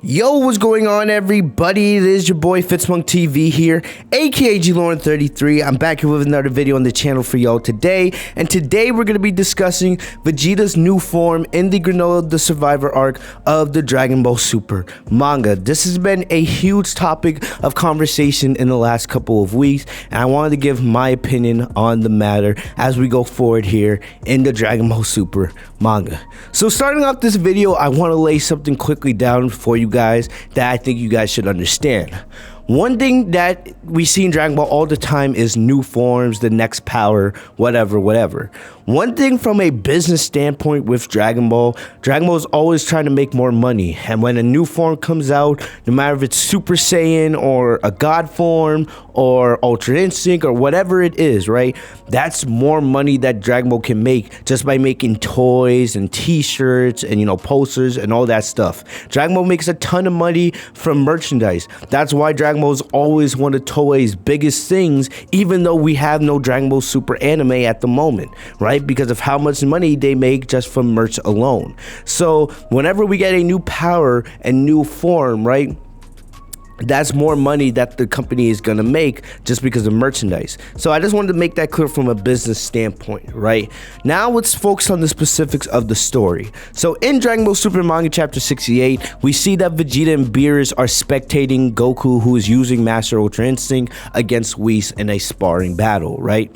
Yo, what's going on, everybody? It is your boy Fitz TV here, aka GLauren33. I'm back here with another video on the channel for y'all today, and today we're going to be discussing Vegeta's new form in the Granolla the Survivor arc of the Dragon Ball Super manga. This has been a huge topic of conversation in the last couple of weeks, and I wanted to give my opinion on the matter as we go forward here in the Dragon Ball Super manga. So starting off this video, I want to lay something quickly down for you guys that I think you guys should understand. One thing that we see in Dragon Ball all the time is new forms, the next power, whatever. One thing from a business standpoint with Dragon Ball is always trying to make more money. And when a new form comes out, no matter if it's Super Saiyan or a God form or Ultra Instinct or whatever it is, right? That's more money that Dragon Ball can make just by making toys and t-shirts and, posters and all that stuff. Dragon Ball makes a ton of money from merchandise. That's why Dragon Ball is always one of Toei's biggest things, even though we have no Dragon Ball Super anime at the moment, right? Because of how much money they make just from merch alone. So whenever we get a new power and new form, right? That's more money that the company is going to make just because of merchandise. So I just wanted to make that clear from a business standpoint, right? Now let's focus on the specifics of the story. So in Dragon Ball Super Manga Chapter 68, we see that Vegeta and Beerus are spectating Goku, who is using Master Ultra Instinct, against Whis in a sparring battle, right?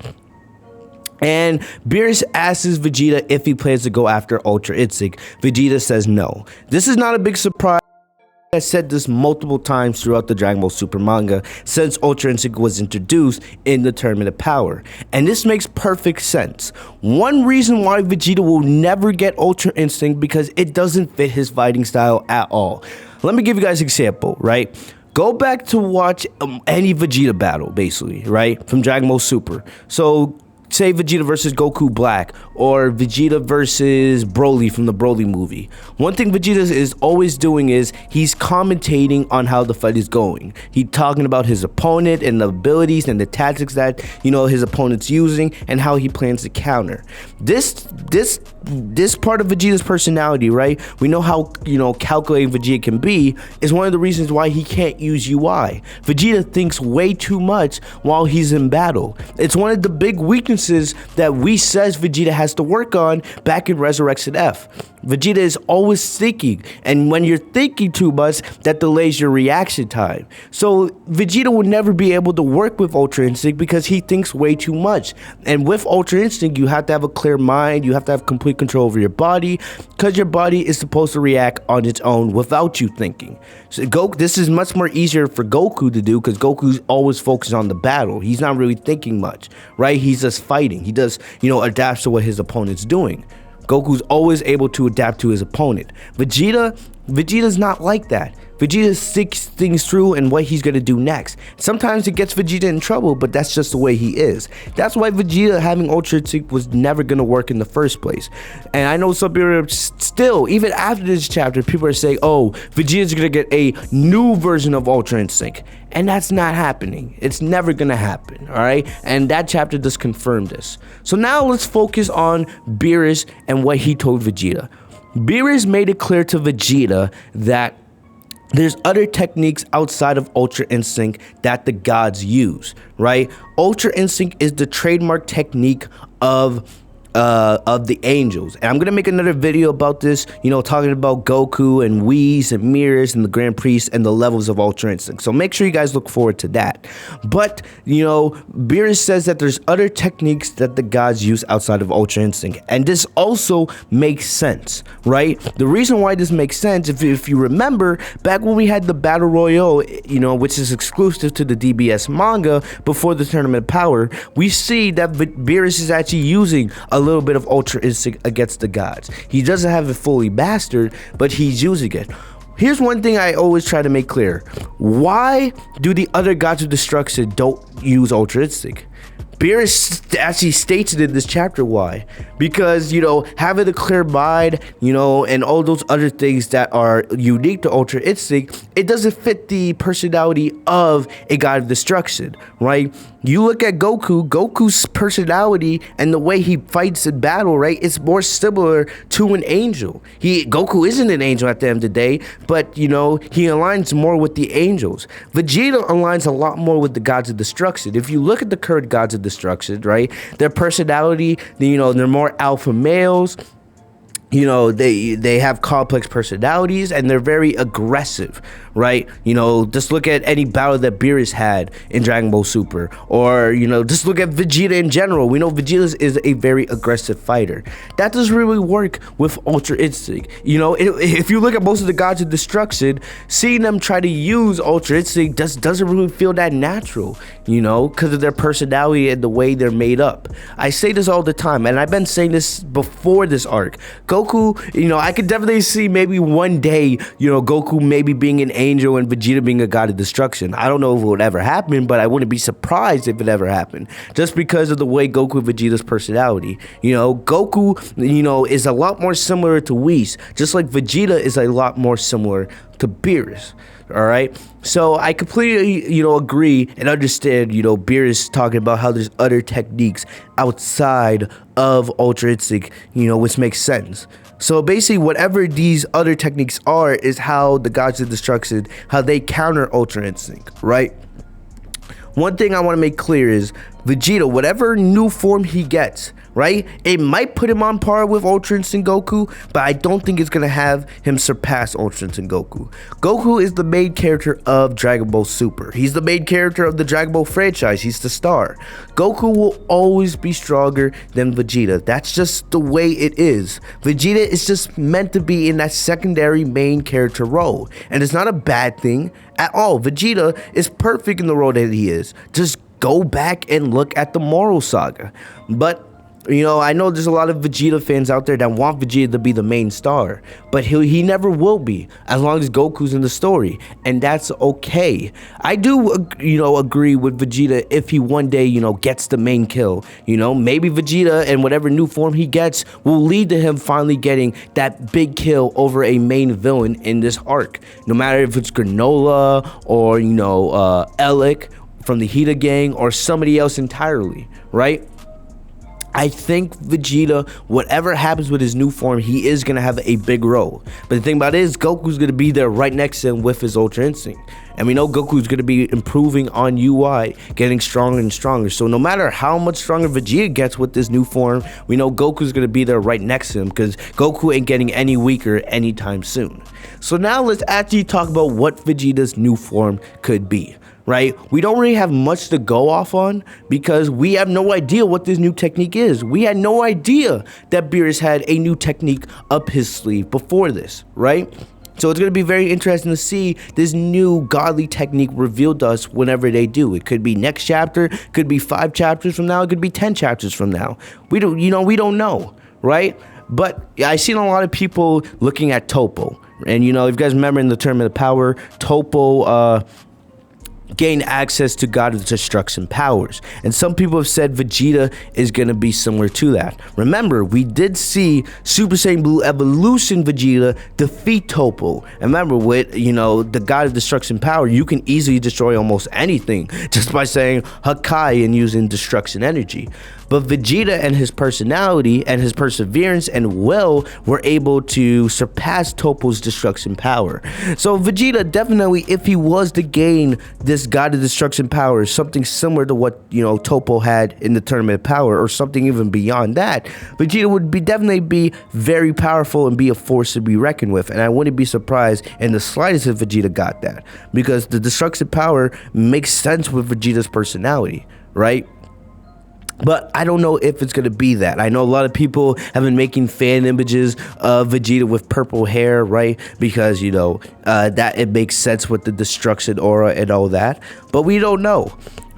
And Beerus asks Vegeta if he plans to go after Ultra Instinct. Vegeta says no. This is not a big surprise. I said this multiple times throughout the Dragon Ball Super manga since Ultra Instinct was introduced in the Tournament of Power, and this makes perfect sense. One reason why Vegeta will never get Ultra Instinct because it doesn't fit his fighting style at all. Let me give you guys an example, right? Go back to watch any Vegeta battle, basically, right, from Dragon Ball Super. So say Vegeta versus Goku Black or Vegeta versus Broly from the Broly movie. One thing Vegeta is always doing is he's commentating on how the fight is going. He's talking about his opponent and the abilities and the tactics that his opponent's using and how he plans to counter. This part of Vegeta's personality, right? We know how calculating Vegeta can be is one of the reasons why he can't use UI. Vegeta thinks way too much while he's in battle. It's one of the big weaknesses that we says Vegeta has to work on back in Resurrection F. Vegeta is always thinking, and when you're thinking too much, that delays your reaction time. So Vegeta will never be able to work with Ultra Instinct because he thinks way too much. And with Ultra Instinct, you have to have a clear mind, you have to have complete control over your body, because your body is supposed to react on its own without you thinking. So this is much more easier for Goku to do because Goku's always focused on the battle. He's not really thinking much, right? He's just fighting. He does, adapts to what his opponent's doing. Goku's always able to adapt to his opponent. Vegeta's not like that. Vegeta thinks things through and what he's going to do next. Sometimes it gets Vegeta in trouble, but that's just the way he is. That's why Vegeta having Ultra Instinct was never going to work in the first place. And I know some people still, even after this chapter, people are saying, oh, Vegeta's going to get a new version of Ultra Instinct. And that's not happening. It's never going to happen, all right? And that chapter just confirmed this. So now let's focus on Beerus and what he told Vegeta. Beerus made it clear to Vegeta that there's other techniques outside of Ultra Instinct that the gods use, right? Ultra Instinct is the trademark technique of the angels, and I'm gonna make another video about this, talking about Goku and Whis and Beerus and the Grand Priest and the levels of Ultra Instinct. So make sure you guys look forward to that. But Beerus says that there's other techniques that the gods use outside of Ultra Instinct, and this also makes sense, right? The reason why this makes sense, if you remember back when we had the Battle Royale, which is exclusive to the DBS manga before the Tournament of Power, we see that Beerus is actually using a little bit of Ultra Instinct against the gods. He doesn't have it fully mastered, but he's using it. Here's one thing I always try to make clear. Why do the other gods of destruction don't use Ultra Instinct? Beerus actually states it in this chapter why. Because, having a clear mind, and all those other things that are unique to Ultra Instinct, it doesn't fit the personality of a god of destruction, right? You look at Goku's personality and the way he fights in battle, right? It's more similar to an angel. Goku isn't an angel at the end of the day, but, he aligns more with the angels. Vegeta aligns a lot more with the gods of destruction. If you look at the current gods of destruction, right? Their personality, they're more alpha males. They have complex personalities and they're very aggressive, right? Just look at any battle that Beerus had in Dragon Ball Super, or just look at Vegeta in general. We know Vegeta is a very aggressive fighter. That doesn't really work with Ultra Instinct. If you look at most of the gods of destruction, seeing them try to use Ultra Instinct doesn't really feel that natural, because of their personality and the way they're made up. I say this all the time, and I've been saying this before this arc. Goku, I could definitely see maybe one day, Goku maybe being an angel and Vegeta being a god of destruction. I don't know if it would ever happen, but I wouldn't be surprised if it ever happened, just because of the way Goku and Vegeta's personality. Goku, is a lot more similar to Whis, just like Vegeta is a lot more similar to Beerus. All right, so I completely, agree and understand, Beerus talking about how there's other techniques outside of Ultra Instinct, which makes sense. So basically, whatever these other techniques are is how the gods of destruction, how they counter Ultra Instinct, right? One thing I want to make clear is Vegeta, whatever new form he gets, right? It might put him on par with Ultra Instinct Goku, but I don't think it's going to have him surpass Ultra Instinct Goku. Goku is the main character of Dragon Ball Super. He's the main character of the Dragon Ball franchise. He's the star. Goku will always be stronger than Vegeta. That's just the way it is. Vegeta is just meant to be in that secondary main character role, and it's not a bad thing at all. Vegeta is perfect in the role that he is. Just go back and look at the Moral Saga. But I know there's a lot of Vegeta fans out there that want Vegeta to be the main star, but he never will be as long as Goku's in the story, and that's okay. I do, agree with Vegeta if he one day, gets the main kill. Maybe Vegeta and whatever new form he gets will lead to him finally getting that big kill over a main villain in this arc. No matter if it's Granolla or, Elec from the Hida gang or somebody else entirely, right? I think Vegeta, whatever happens with his new form, he is going to have a big role. But the thing about it is, Goku's going to be there right next to him with his Ultra Instinct. And we know Goku's going to be improving on UI, getting stronger and stronger. So no matter how much stronger Vegeta gets with this new form, we know Goku's going to be there right next to him, because Goku ain't getting any weaker anytime soon. So now let's actually talk about what Vegeta's new form could be. Right? We don't really have much to go off on because we have no idea what this new technique is. We had no idea that Beerus had a new technique up his sleeve before this, right? So it's going to be very interesting to see this new godly technique revealed to us whenever they do. It could be next chapter, could be 5 chapters from now, it could be 10 chapters from now. We don't know, right? But I've seen a lot of people looking at Topo. And if you guys remember in the Tournament of Power, Topo gain access to God of Destruction powers, and some people have said Vegeta is going to be similar to that. Remember, we did see Super Saiyan Blue Evolution Vegeta defeat Topo, and remember, with the God of Destruction power, you can easily destroy almost anything just by saying Hakai and using destruction energy. But Vegeta and his personality and his perseverance and will were able to surpass Topo's destruction power. So Vegeta definitely, if he was to gain this God of Destruction power, something similar to what Topo had in the Tournament of Power, or something even beyond that, Vegeta would definitely be very powerful and be a force to be reckoned with. And I wouldn't be surprised in the slightest if Vegeta got that, because the destruction power makes sense with Vegeta's personality, right? But I don't know if it's going to be that. I know a lot of people have been making fan images of Vegeta with purple hair, right? Because, that it makes sense with the destruction aura and all that. But we don't know.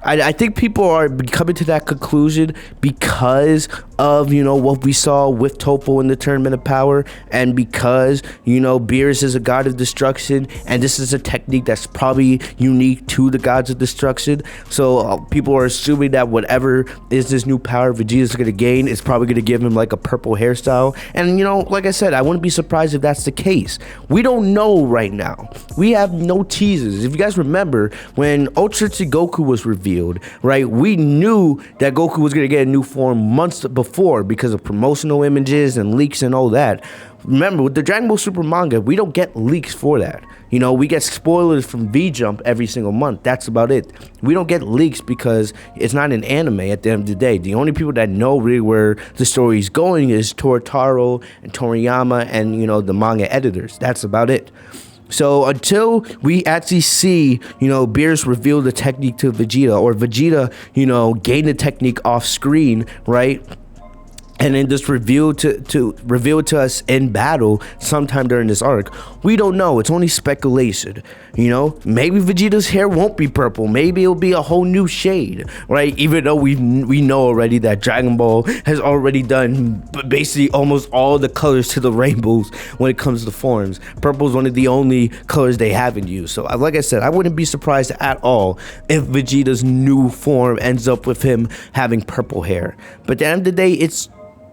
I think people are coming to that conclusion because of, you know, what we saw with Toppo in the Tournament of Power, and because, you know, Beerus is a god of destruction, and this is a technique that's probably unique to the gods of destruction. So people are assuming that whatever is this new power Vegeta's going to gain is probably going to give him like a purple hairstyle. And, you know, like I said, I wouldn't be surprised if that's the case. We don't know right now. We have no teasers. If you guys remember, when Ultra Goku was revealed, right, we knew that Goku was going to get a new form months before because of promotional images and leaks and all that. Remember, with the Dragon Ball Super manga, we don't get leaks for that. You know, we get spoilers from V-Jump every single month. That's about it. We don't get leaks because it's not an anime at the end of the day. The only people that know really where the story is going is Tortaro and Toriyama and, you know, the manga editors. That's about it. So until we actually see, you know, Beerus reveal the technique to Vegeta, or Vegeta, you know, gain the technique off screen, right? And then just reveal to us in battle sometime during this arc. We don't know. It's only speculation. You know, maybe Vegeta's hair won't be purple. Maybe it'll be a whole new shade, right? Even though we know already that Dragon Ball has already done basically almost all the colors to the rainbows when it comes to forms. Purple is one of the only colors they haven't used. So like I said, I wouldn't be surprised at all if Vegeta's new form ends up with him having purple hair. But at the end of the day, it's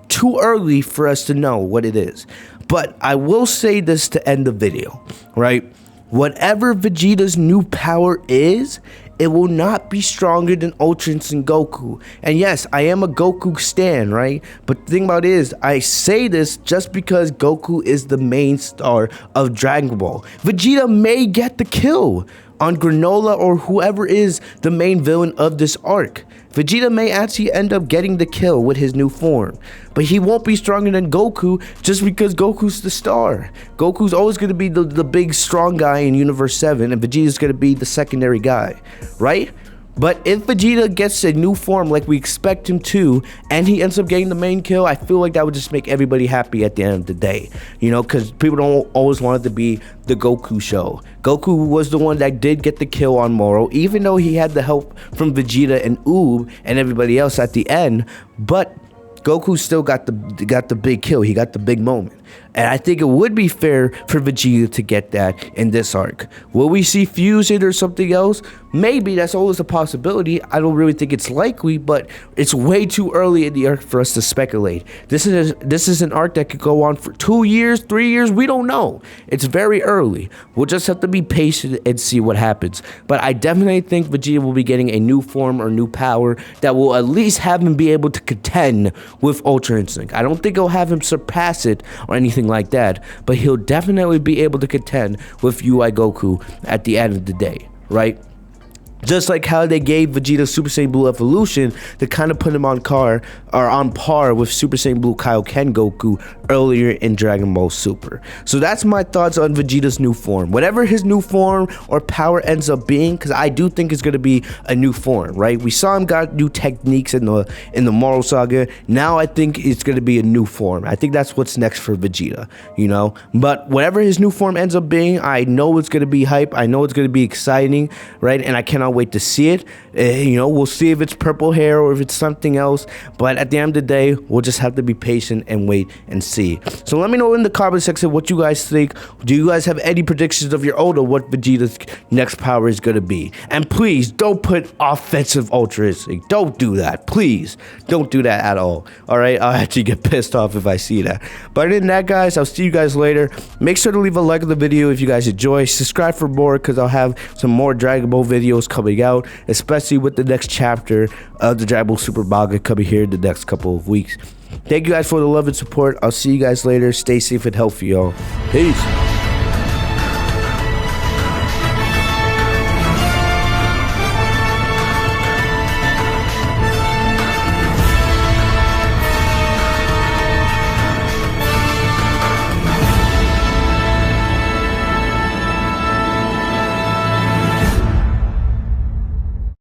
too early for us to know what it is. But I will say this to end the video, right? Whatever Vegeta's new power is, it will not be stronger than Ultra Instinct Goku. And yes, I am a Goku stan, right? But the thing about it is, I say this just because Goku is the main star of Dragon Ball. Vegeta may get the kill on Granolla or whoever is the main villain of this arc. Vegeta may actually end up getting the kill with his new form, but he won't be stronger than Goku just because Goku's the star. Goku's always going to be the big strong guy in Universe 7, and Vegeta's going to be the secondary guy, right? But if Vegeta gets a new form like we expect him to, and he ends up getting the main kill, I feel like that would just make everybody happy at the end of the day. You know, because people don't always want it to be the Goku show. Goku was the one that did get the kill on Moro, even though he had the help from Vegeta and Oob and everybody else at the end. But Goku still got the big kill. He got the big moment. And I think it would be fair for Vegeta to get that in this arc. Will we see fusion or something else? Maybe. That's always a possibility. I don't really think it's likely, but it's way too early in the arc for us to speculate. This is an arc that could go on for 2 years, 3 years. We don't know. It's very early. We'll just have to be patient and see what happens. But I definitely think Vegeta will be getting a new form or new power that will at least have him be able to contend with Ultra Instinct. I don't think it'll have him surpass it or anything like that, but he'll definitely be able to contend with UI Goku at the end of the day, right? Just like how they gave Vegeta Super Saiyan Blue Evolution to kind of put him on par with Super Saiyan Blue Kaioken Goku earlier in Dragon Ball Super. So that's my thoughts on Vegeta's new form. Whatever his new form or power ends up being, because I do think it's going to be a new form, right? We saw him got new techniques in the Moro Saga. Now I think it's going to be a new form. I think that's what's next for Vegeta, you know? But whatever his new form ends up being, I know it's going to be hype. I know it's going to be exciting, right? And I cannot wait to see it. You know, we'll see if it's purple hair or if it's something else, but at the end of the day, we'll just have to be patient and wait and see. So let me know in the comment section what you guys think. Do you guys have any predictions of your own, or what Vegeta's next power is going to be? And please don't put offensive Ultra Instinct. Don't do that. Please don't do that at all. All right, I'll actually get pissed off if I see that. But other than that, guys, I'll see you guys later. Make sure to leave a like on the video if you guys enjoy. Subscribe for more, because I'll have some more Dragon Ball videos coming out, especially with the next chapter of the Dragon Ball Super manga coming here in the next couple of weeks. Thank you guys for the love and support. I'll see you guys later. Stay safe and healthy, y'all. Peace.